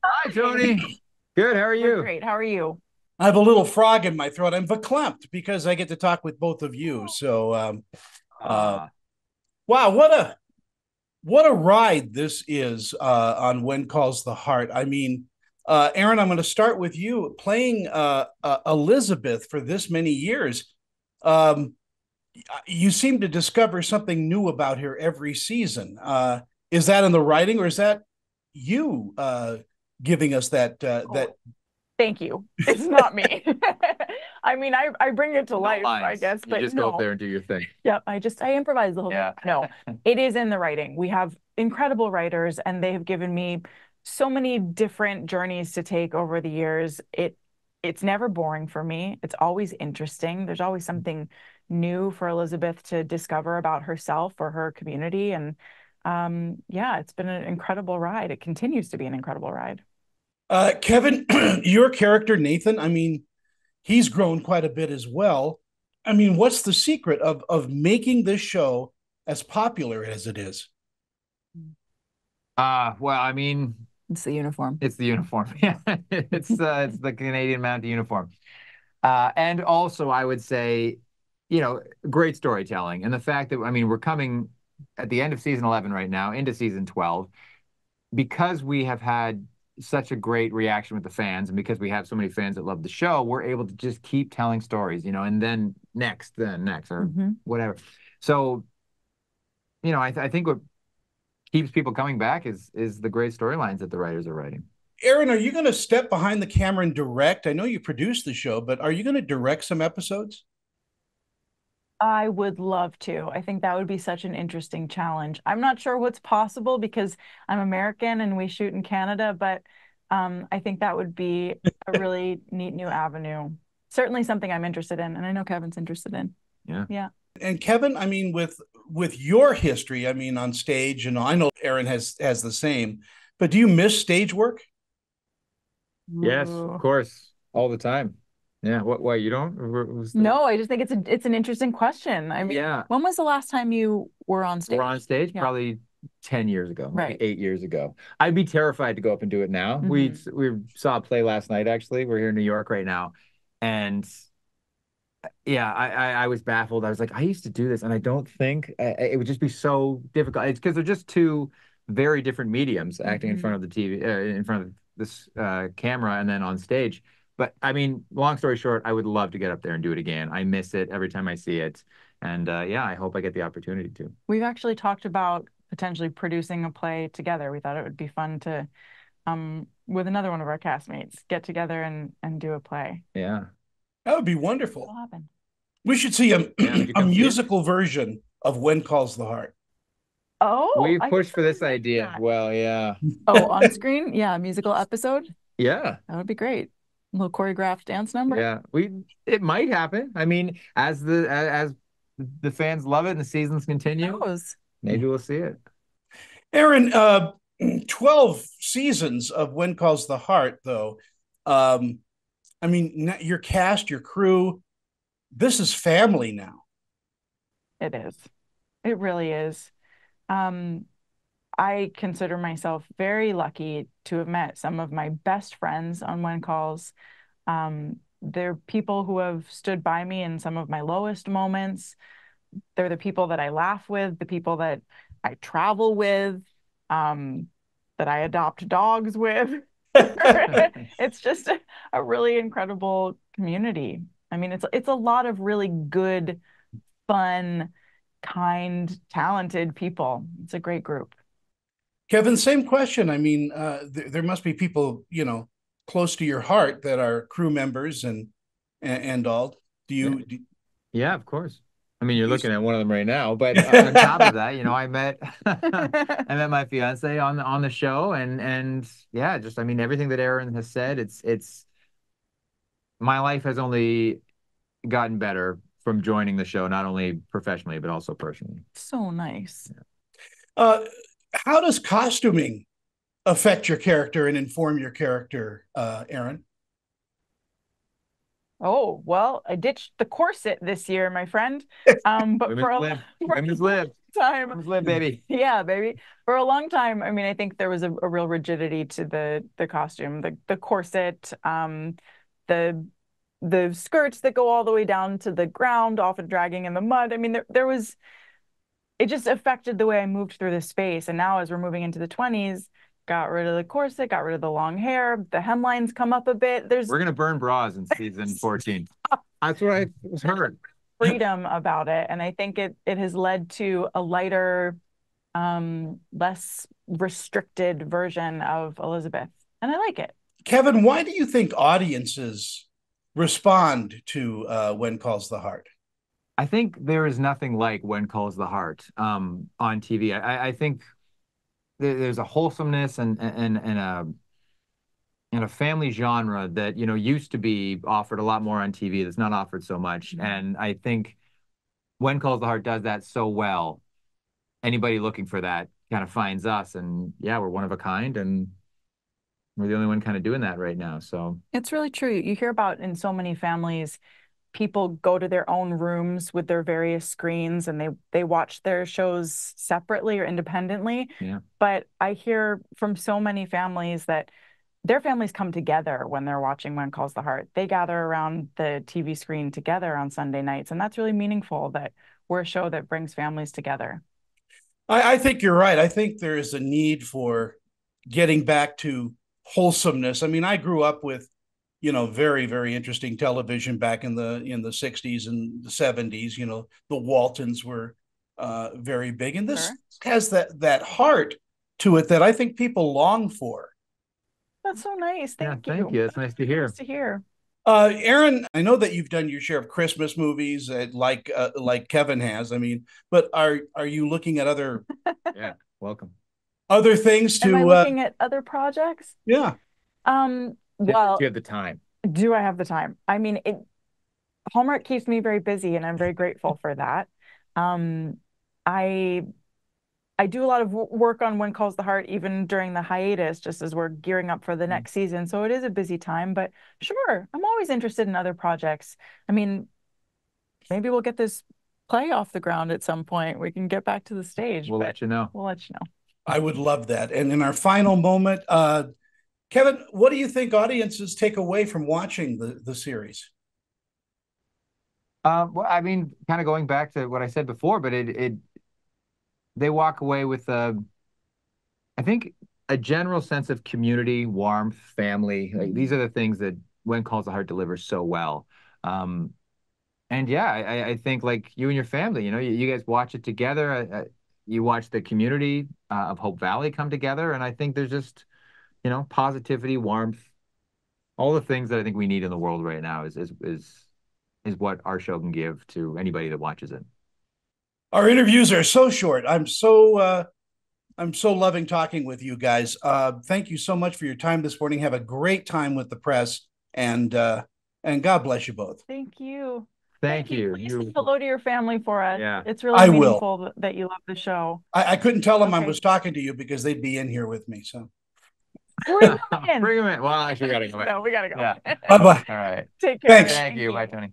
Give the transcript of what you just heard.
Hi, Tony. Good. How are We're you? great. How are you? I have a little frog in my throat. I'm verklempt because I get to talk with both of you. Uh, Uh, wow, what a ride this is on When Calls the Heart. I mean, Erin, I'm going to start with you playing Elizabeth for this many years. Um, you seem to discover something new about her every season. Is that in the writing, or is that you giving us that? Oh, thank you. It's not me. I mean, I bring it to no life, I lines. guess, You but just go up no. there and do your thing. Yeah, I improvise the whole thing. Yeah. No, it is in the writing. We have incredible writers, and they have given me so many different journeys to take over the years. It's never boring for me. It's always interesting. There's always something new for Elizabeth to discover about herself or her community. And yeah, it's been an incredible ride. It continues to be an incredible ride. Kevin, your character Nathan. I mean, he's grown quite a bit as well. I mean, what's the secret of making this show as popular as it is? Well, I mean, It's the uniform. it's the uniform. Yeah. It's the Canadian Mounted uniform. And also I would say, great storytelling. And the fact that I mean, we're coming at the end of season 11 right now into season 12 because we have had such a great reaction with the fans and because we have so many fans that love the show, we're able to just keep telling stories, and then next, or Hmm. whatever. So, I think what keeps people coming back is the great storylines that the writers are writing. Erin, are you going to step behind the camera and direct? I know you produce the show, but are you going to direct some episodes? I would love to. I think that would be such an interesting challenge. I'm not sure what's possible because I'm American and we shoot in Canada, but I think that would be a really neat new avenue. Certainly something I'm interested in, and I know Kevin's interested in. Yeah. Yeah. And Kevin, I mean, with your history, I mean, on stage, and I know Erin has the same. But do you miss stage work? Yes, of Ooh. course, all the time. Yeah. What? Why you don't? No, I just think it's an interesting question. I mean, Yeah. when was the last time you were on We're stage? on stage Yeah. probably 10 years ago, maybe Right. 8 years ago. I'd be terrified to go up and do it now. We Hmm. we saw a play last night, actually. We're here in New York right now. And yeah, I was baffled. I was like, I used to do this, and I don't think it would just be so difficult. It's because they're just two very different mediums, acting in front Hmm. of the TV, in front of this camera, and then on stage. But I mean, long story short, I would love to get up there and do it again. I miss it every time I see it, and yeah, I hope I get the opportunity to. We've actually talked about potentially producing a play together. We thought it would be fun to, with another one of our castmates, get together and do a play. Yeah, That would be It'll wonderful. happen. We should see a yeah. Would you a come see it? musical version of When Calls the Heart. Oh, We've I think pushed for I this missed idea. that. Well, yeah, Oh, on screen? Yeah, musical episode. yeah. That would be great. A little choreographed dance number. Yeah, we it might happen. I mean, as the fans love it and the seasons Who continue, knows? maybe we'll see it. Erin, 12 seasons of When Calls the Heart, though. Um, I mean, your cast, your crew, this is family now. It is. It really is. Um, I consider myself very lucky to have met some of my best friends on When Calls. They're people who have stood by me in some of my lowest moments. They're the people that I laugh with, the people that I travel with, um, that I adopt dogs with. It's just a really incredible community. I mean, it's a lot of really good, fun, kind, talented people. It's a great group. Kevin, same question. I mean, there must be people, close to your heart that are crew members and all. Do Yeah, you do, yeah, of course. I mean, you're do looking at one of them right now, but on top of that, I met I met my fiance on the show, and yeah, just I mean everything that Erin has said, it's my life has only gotten better from joining the show, not only professionally but also personally. So nice. uh, how does costuming affect your character and inform your character, Erin? Oh, well, I ditched the corset this year, my friend. But for Women's a lib, for, women's lib. time, live, baby. yeah, baby. For a long time, I mean, I think there was a real rigidity to the costume, the corset, the the skirts that go all the way down to the ground, often dragging in the mud. I mean, there was it just affected the way I moved through the space. And now as we're moving into the 20s, got rid of the corset, got rid of the long hair, the hemlines come up a bit. We're gonna burn bras in season 14. That's what I heard. Freedom about it. And I think it has led to a lighter, less restricted version of Elizabeth. And I like it. Kevin, why do you think audiences respond to When Calls the Heart? I think there is nothing like When Calls the Heart on TV. I think there's a wholesomeness and a family genre that used to be offered a lot more on TV that's not offered so much. Mm-hmm. And I think When Calls the Heart does that so well. Anybody looking for that kind of finds us, and yeah, we're one of a kind, and we're the only one kind of doing that right now. So It's really true. You hear about in so many families, people go to their own rooms with their various screens and they watch their shows separately or independently. yeah, But I hear from so many families that their families come together when they're watching When Calls the Heart. They gather around the TV screen together on Sunday nights, and that's really meaningful that we're a show that brings families together. I think you're right. I think there is a need for getting back to wholesomeness. I mean, I grew up with, very, very interesting television back in the 60s and the 70s. The Waltons were very big. And this Sure. has that heart to it that I think people long for. That's so nice. Thank you. Thank you. It's nice to hear. Nice to hear. Erin, I know that you've done your share of Christmas movies, like Kevin has. I mean, but are you looking at other Yeah, welcome. other things Am I to? looking at other projects? Yeah, Well, Do you have the time? do I have the time? I mean, Hallmark keeps me very busy, and I'm very grateful for that. Um, I I do a lot of work on When Calls the Heart, even during the hiatus, just as we're gearing up for the next season. So it is a busy time, but sure, I'm always interested in other projects. I mean, maybe we'll get this play off the ground at some point. We can get back to the stage. We'll let you know. We'll let you know. I would love that. And in our final moment, Kevin, what do you think audiences take away from watching the series? Well, I mean, kind of going back to what I said before, but they walk away with I think a general sense of community, warmth, family. Like these are the things that When Calls the Heart delivers so well. And yeah, I think like you and your family, you guys watch it together. You watch the community of Hope Valley come together, and I think there's just positivity, warmth, all the things that I think we need in the world right now is what our show can give to anybody that watches it. Our interviews are so short. I'm so loving talking with you guys. Thank you so much for your time this morning. Have a great time with the press, and God bless you both. Thank you. Thank you. Please say hello to your family for us. Yeah. It's really I meaningful will. that you love the show. I couldn't tell them I Okay. was talking to you because they'd be in here with me. So Bring them in. Bring them in. Well, actually, we gotta go. No, we gotta go. Yeah. bye bye. All right. Take care. Thanks. Thank you. Bye, Tony.